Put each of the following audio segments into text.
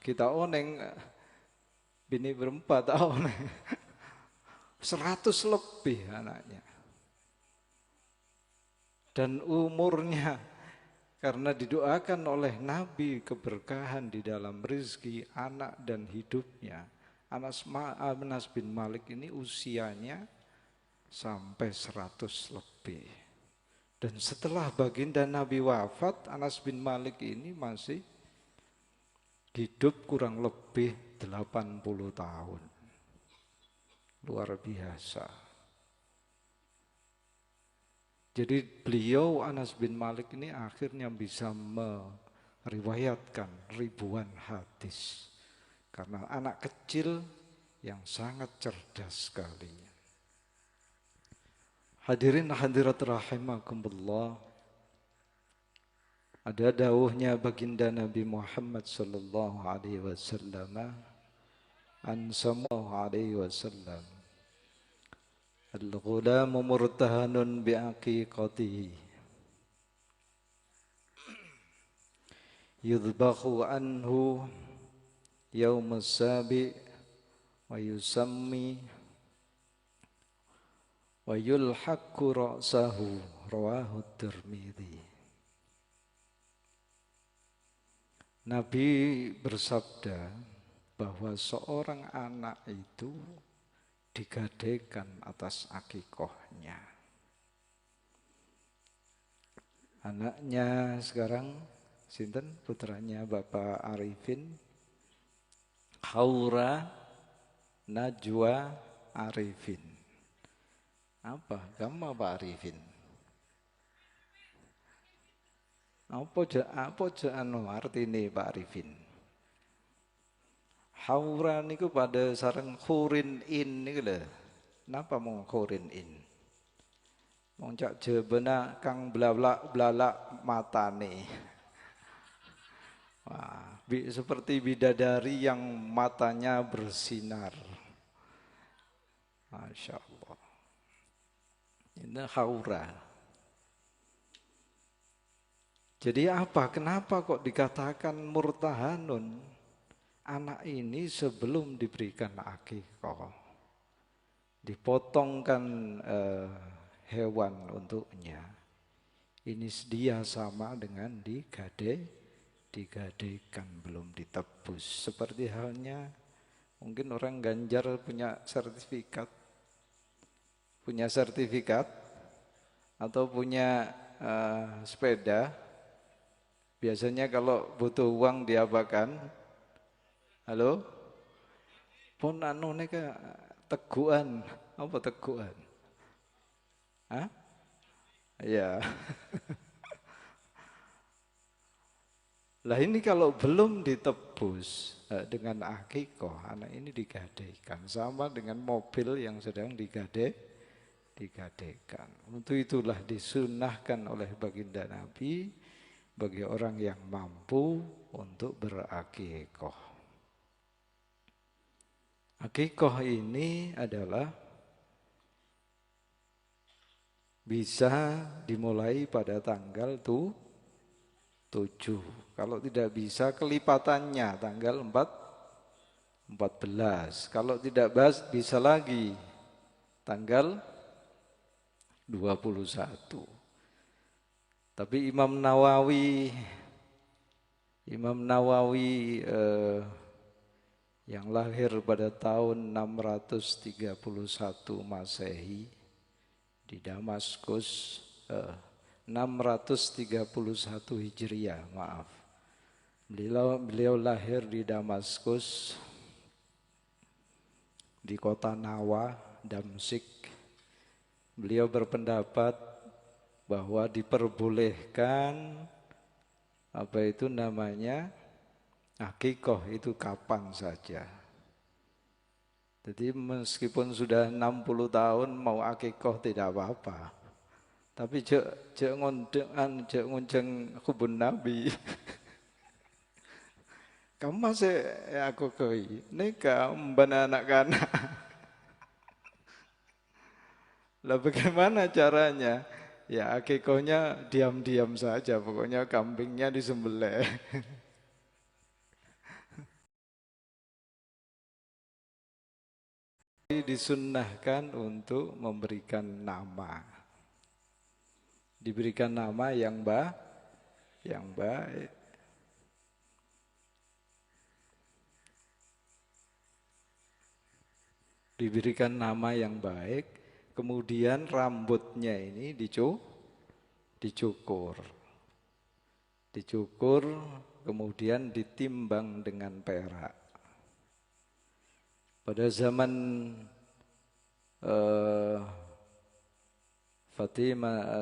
Kita oneng bini berempat oneng 100 lebih anaknya. Dan umurnya karena didoakan oleh Nabi keberkahan di dalam rezeki, anak dan hidupnya. Anas bin Malik ini usianya sampai 100 lebih. Dan setelah baginda Nabi wafat, Anas bin Malik ini masih hidup kurang lebih 80 tahun. Luar biasa. Jadi beliau Anas bin Malik ini akhirnya bisa meriwayatkan ribuan hadis. Karena anak kecil yang sangat cerdas sekali. Hadirin hadirat rahimakumullah. Ada dawuhnya baginda Nabi Muhammad sallallahu alaihi wasallam an sallallahu alaihi wasallam, al-ghulamu murtahanun bi'aqiqatihi yudbahu anhu yaumus sabi wa yusammi wa yulhaqqu ra'sahu, rawahu Tirmidzi. Nabi bersabda bahwa seorang anak itu digadaikan atas akikohnya. Anaknya sekarang sinten putranya Bapak Arifin, Haura Najwa Arifin. Apa? Kamu Pak Arifin? Apa anu artine Pak Arifin? Haura niku pada sareng khurin in niku lho. Napa mau khurin in? Wong cak jebena kang blalak-blalak matane. Wah, seperti bidadari yang matanya bersinar. Masya Allah. Ini Haura. Jadi apa? Kenapa kok dikatakan murtahanun? Anak ini sebelum diberikan akikah, dipotongkan hewan untuknya. Ini dia sama dengan digadaikan, belum ditebus. Seperti halnya mungkin orang Ganjar punya sertifikat atau punya sepeda. Biasanya kalau butuh uang diapakan? Halo? Pun anu nika teguhan. Apa teguhan? Hah? Ya. Lah ini kalau belum ditebus dengan akikoh, anak ini digadaikan sama dengan mobil yang sedang digadaikan. Untuk itulah disunahkan oleh baginda Nabi bagi orang yang mampu untuk berakikoh. Akikoh ini adalah bisa dimulai pada tanggal 7. Kalau tidak bisa kelipatannya tanggal 14. Kalau tidak bisa lagi tanggal 21. Tapi Imam Nawawi yang lahir pada tahun 631 Masehi di Damaskus, 631 Hijriah, maaf. Beliau lahir di Damaskus, di kota Nawa, Damsyik. Beliau berpendapat bahwa diperbolehkan akikoh itu kapan saja. Jadi meskipun sudah 60 tahun mau akikoh tidak apa-apa. Tapi cek ngunceng kubun Nabi. Kamu masih aku koi, nikah mbana anak-anak. Lah bagaimana caranya? Ya akikohnya diam-diam saja, pokoknya kambingnya disembelih. disunnahkan untuk memberikan nama. Diberikan nama yang baik. Diberikan nama yang baik, kemudian rambutnya ini dicukur. Dicukur, kemudian ditimbang dengan perak. Pada zaman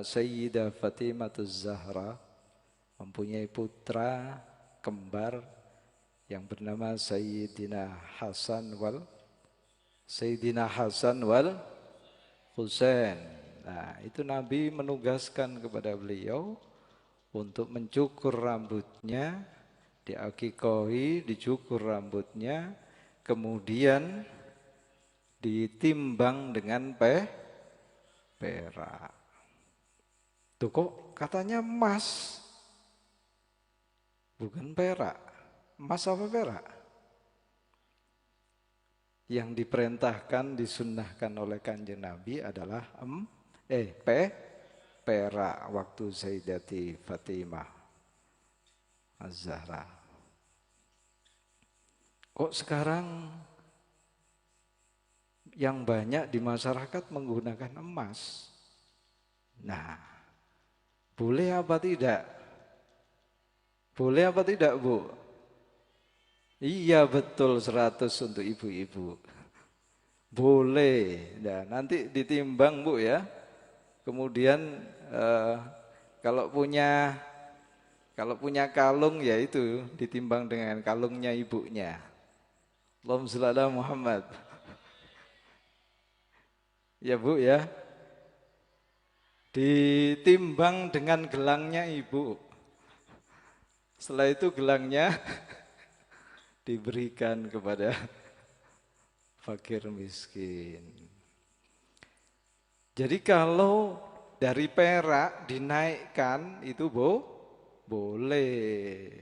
Sayyidah Fatimah Az-Zahra mempunyai putra kembar yang bernama Sayyidina Hasan wal Husain. Nah, itu Nabi menugaskan kepada beliau untuk mencukur rambutnya, diakikohi, dicukur rambutnya, kemudian ditimbang dengan perak. Tuh kok katanya emas, bukan perak. Emas apa perak? Yang diperintahkan, disunnahkan oleh Kanjeng Nabi adalah perak waktu Sayyidati Fatimah Az-Zahra. Kok sekarang yang banyak di masyarakat menggunakan emas? Nah, boleh apa tidak? Boleh apa tidak, Bu? Iya betul, 100 untuk ibu-ibu. Boleh. Nah, nanti ditimbang, Bu ya. Kemudian kalau punya kalung ya itu ditimbang dengan kalungnya ibunya. Allahumma shalli ala Muhammad. Ya Bu ya. Ditimbang dengan gelangnya ibu. Setelah itu gelangnya diberikan kepada fakir miskin. Jadi kalau dari perak dinaikkan itu boleh.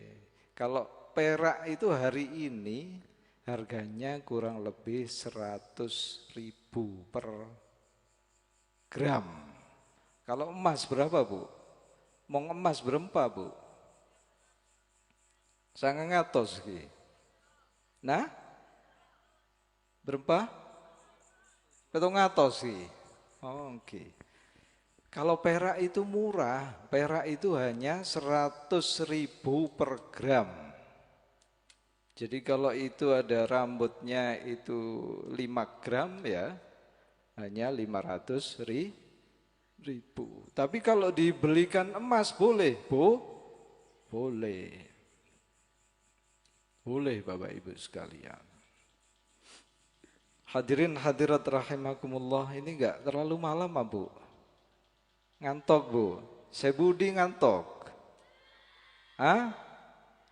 Kalau perak itu hari ini harganya kurang lebih 100.000 per gram. Kalau emas berapa, Bu? Mau emas berapa, Bu? Sangat ngatos ki. Nah, berapa? 700 ki. Oh, oke. Kalau perak itu murah, perak itu hanya 100.000 per gram. Jadi kalau itu ada rambutnya itu 5 gram ya, hanya 500.000. Tapi kalau dibelikan emas boleh, Bu? Boleh. Boleh Bapak Ibu sekalian. Hadirin hadirat rahimakumullah, ini enggak terlalu malam, Bu? Ngantok, Bu? Saya Budi ngantok. Hah?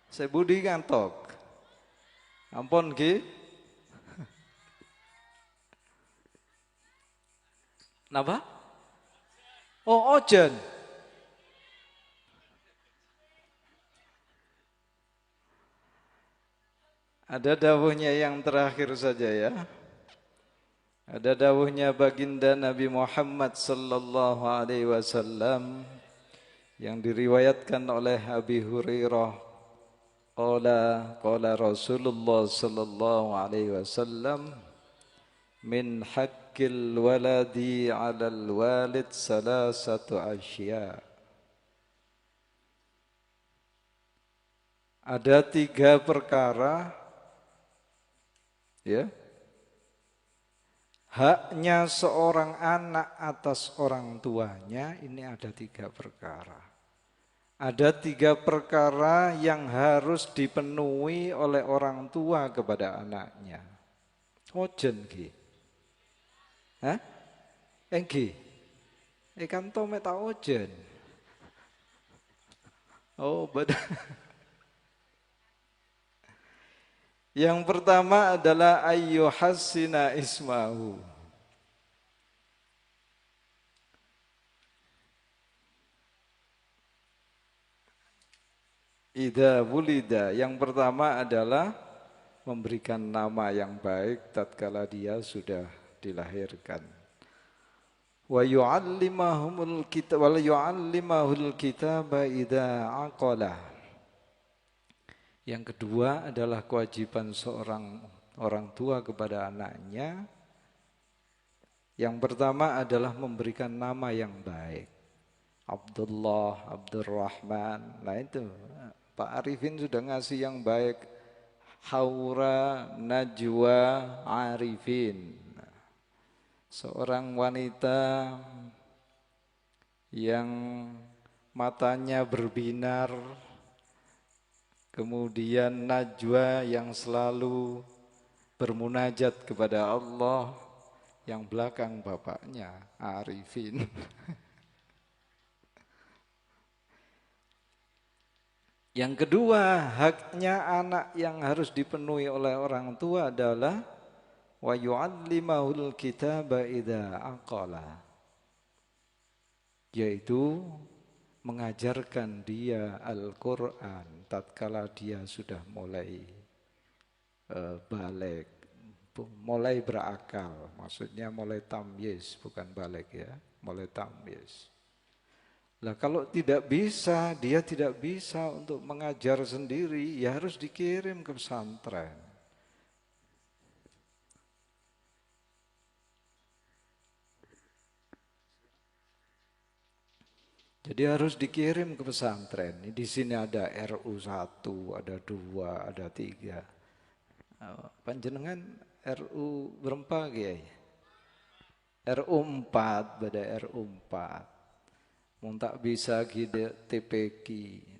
Saya Budi ngantok. Ampun, Ki. Napa? Oh, ojen. Ada dawuhnya yang terakhir saja ya. Ada dawuhnya baginda Nabi Muhammad sallallahu alaihi wasallam yang diriwayatkan oleh Abi Hurairah. Qala Rasulullah sallallahu alaihi wasallam min haqqil waladi 'alal walid salasatu asya. Ada 3 perkara ya. Haknya seorang anak atas orang tuanya ini ada 3 perkara. Ada 3 perkara yang harus dipenuhi oleh orang tua kepada anaknya. Ojen ki. Hah? Engki. Ikan tome tak ojen. Oh, betul. Yang pertama adalah ayyuhassina ismahu. Idza wulida, yang pertama adalah memberikan nama yang baik tatkala dia sudah dilahirkan. Wa yu'allimahumul kitab wa yu'allimahul kitaba idza aqala. Yang kedua adalah kewajiban seorang orang tua kepada anaknya. Yang pertama adalah memberikan nama yang baik. Abdullah, Abdurrahman. Nah itu Pak Arifin sudah ngasih yang baik. Haura, Najwa, Arifin. Seorang wanita yang matanya berbinar, kemudian Najwa yang selalu bermunajat kepada Allah, yang belakang bapaknya Arifin. Yang kedua, haknya anak yang harus dipenuhi oleh orang tua adalah wa yu'allimahul kitaba idza aqala, yaitu mengajarkan dia Al-Qur'an tatkala dia sudah mulai balik, mulai berakal, maksudnya mulai tamyiz, bukan balik ya, mulai tamyiz. Lah kalau tidak bisa, dia tidak bisa untuk mengajar sendiri, ya harus dikirim ke pesantren. Jadi harus dikirim ke pesantren. Di sini ada RU 1, ada 2, ada 3. Panjenengan RU berapa Kiai? RU 4, pada RU 4. Mau tak bisa gitu TPQ.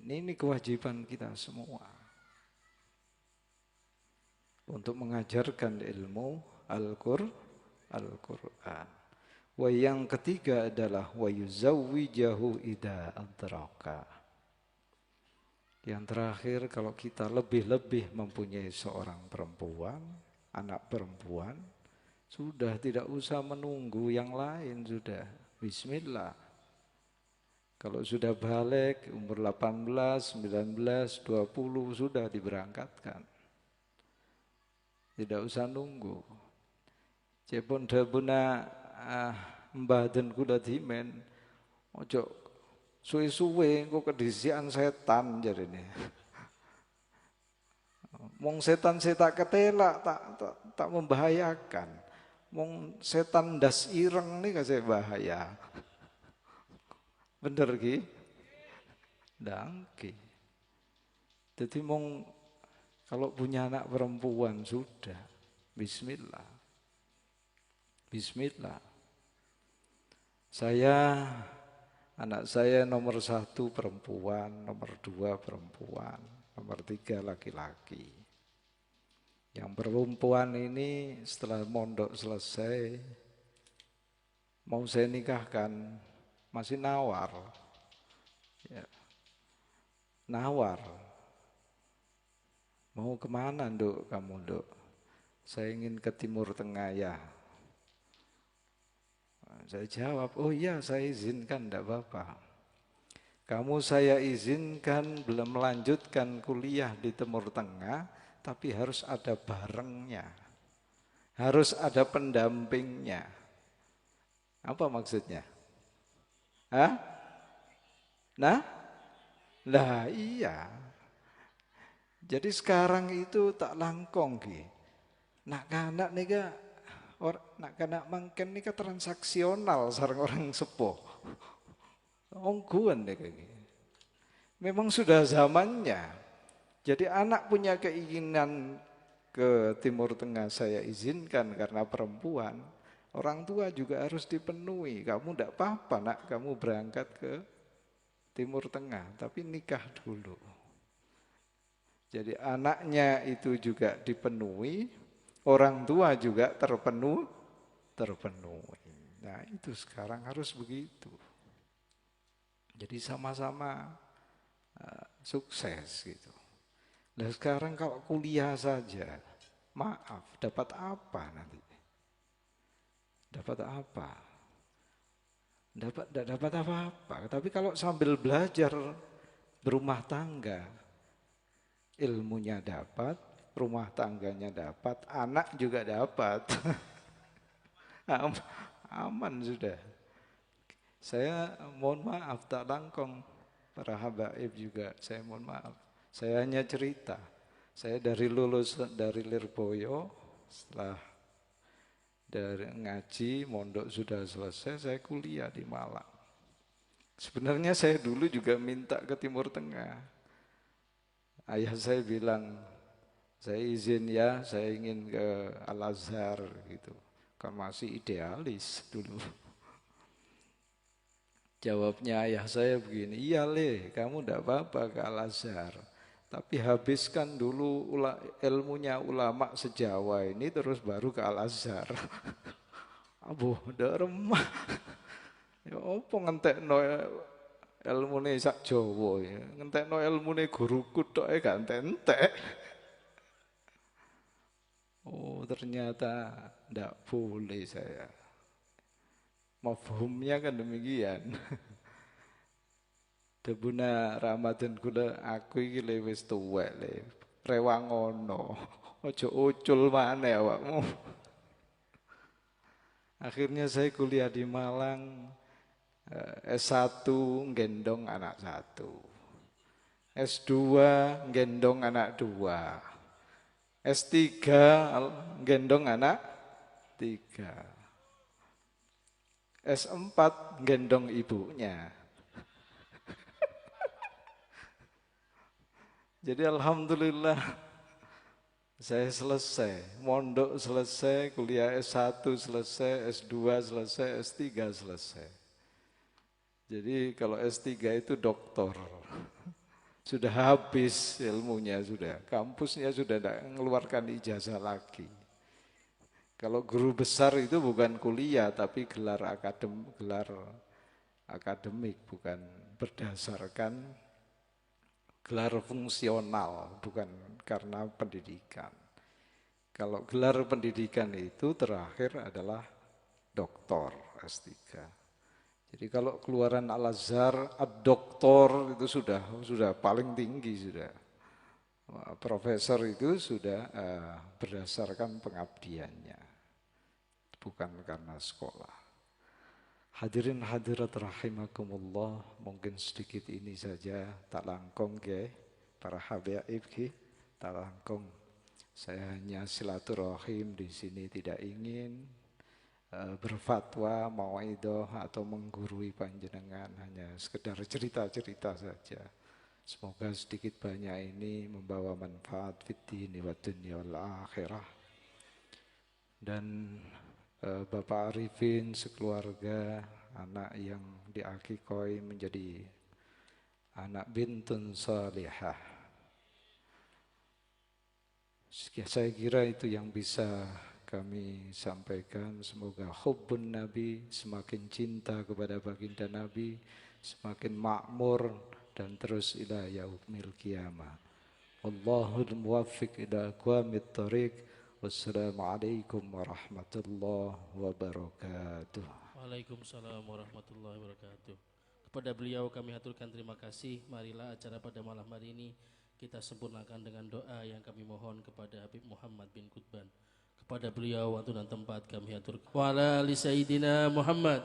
Ini kewajiban kita semua. Untuk mengajarkan ilmu Al-Qur'an. Yang ketiga adalah wa yuzawwijahu idza adraka. Yang terakhir, kalau kita lebih-lebih mempunyai seorang perempuan, anak perempuan, sudah tidak usah menunggu yang lain, sudah bismillah. Kalau sudah balik umur 18, 19, 20 sudah diberangkatkan. Tidak usah nunggu. Cepon dabuna mbah den kula dimen ojo suwe-suwe engko kedisian setan jarene. Mong setan saya tak ketelak, tak membahayakan. Mong setan das ireng nih kasih bahaya. Bener ki? Dangki. Jadi mong kalau punya anak perempuan sudah bismillah. Bismillah. Anak saya nomor 1 perempuan, nomor 2 perempuan, nomor 3 laki-laki. Yang perempuan ini setelah mondok selesai, mau saya nikahkan, masih nawar. Ya. Nawar. Mau kemana Nduk kamu Nduk? Saya ingin ke Timur Tengah ya. Saya jawab, oh iya saya izinkan, tidak apa-apa. Kamu saya izinkan belum melanjutkan kuliah di Timur Tengah, tapi harus ada barengnya. Harus ada pendampingnya. Apa maksudnya? Hah? Nah? Lah iya. Jadi sekarang itu tak langkong ki. Nak anak nih nak kena mangken ini kan transaksional sareng orang sepuh. Ongguan deh kayak gini. Memang sudah zamannya. Jadi anak punya keinginan ke Timur Tengah saya izinkan karena perempuan. Orang tua juga harus dipenuhi. Kamu tidak apa-apa nak kamu berangkat ke Timur Tengah. Tapi nikah dulu. Jadi anaknya itu juga dipenuhi. Orang tua juga terpenuhi. Nah itu sekarang harus begitu. Jadi sama-sama sukses gitu. Nah sekarang kalau kuliah saja, maaf, dapat apa nanti? Dapat apa? Tidak dapat apa-apa. Tapi kalau sambil belajar berumah tangga, ilmunya dapat, rumah tangganya dapat, anak juga dapat. Aman sudah. Saya mohon maaf tak langkong, para habaib juga saya mohon maaf. Saya hanya cerita. Saya dari lulus dari Lirboyo, setelah dari ngaji, mondok sudah selesai, saya kuliah di Malang. Sebenarnya saya dulu juga minta ke Timur Tengah. Ayah saya bilang, saya izin ya, saya ingin ke Al-Azhar gitu. Kan masih idealis dulu. Jawabnya ayah saya begini, iya Le, kamu tidak apa-apa ke Al-Azhar. Tapi habiskan dulu ilmunya ulama sejawa ini terus baru ke Al-Azhar. Abuh, udah remah. Ya apa ngentekno ilmune sak Jawa ya. Ngentekno ilmune guruku tok gak entek. Oh, ternyata ndak boleh saya. Mafhumnya kan demikian. Debuna Ramadan kula aku iki wis tuwek le. Rewangono. Ojo ucul maneh awakmu. Akhirnya saya kuliah di Malang, S1 gendong anak 1. S2 gendong anak 2. S3 gendong anak 3. S4 gendong ibunya. Jadi alhamdulillah saya selesai, mondok selesai, kuliah S1 selesai, S2 selesai, S3 selesai. Jadi kalau S3 itu doktor. Sudah habis ilmunya sudah, kampusnya sudah tidak mengeluarkan ijazah lagi. Kalau guru besar itu bukan kuliah tapi gelar akademik, bukan berdasarkan gelar fungsional, bukan karena pendidikan. Kalau gelar pendidikan itu terakhir adalah doktor S3. Jadi kalau keluaran Al-Azhar, ad-doktor itu sudah paling tinggi sudah. Profesor itu sudah berdasarkan pengabdiannya, bukan karena sekolah. Hadirin hadirat rahimakumullah, mungkin sedikit ini saja tak langkong ke para habaib ki, tak langkong. Saya hanya silaturahim di sini, tidak ingin berfatwa, mauidhah atau menggurui panjenengan, hanya sekedar cerita-cerita saja. Semoga sedikit banyak ini membawa manfaat fid dini wa dunya wal akhirah. Dan Bapak Arifin sekeluarga, anak yang diakikoi menjadi anak bintun salihah. Saya kira itu yang bisa kami sampaikan. Semoga hubbun Nabi, semakin cinta kepada baginda Nabi, semakin makmur dan terus ila yaumil qiyamah. Wallahul muwaffiq ila aqwamit thoriq. Wassalamualaikum warahmatullahi wabarakatuh. Waalaikumsalam warahmatullahi wabarakatuh. Kepada beliau kami haturkan terima kasih. Marilah acara pada malam hari ini kita sempurnakan dengan doa yang kami mohon kepada Habib Muhammad bin Qutban. Kepada beliau waktu dan tempat kami haturkan. Wa ala ali Sayyidina Muhammad.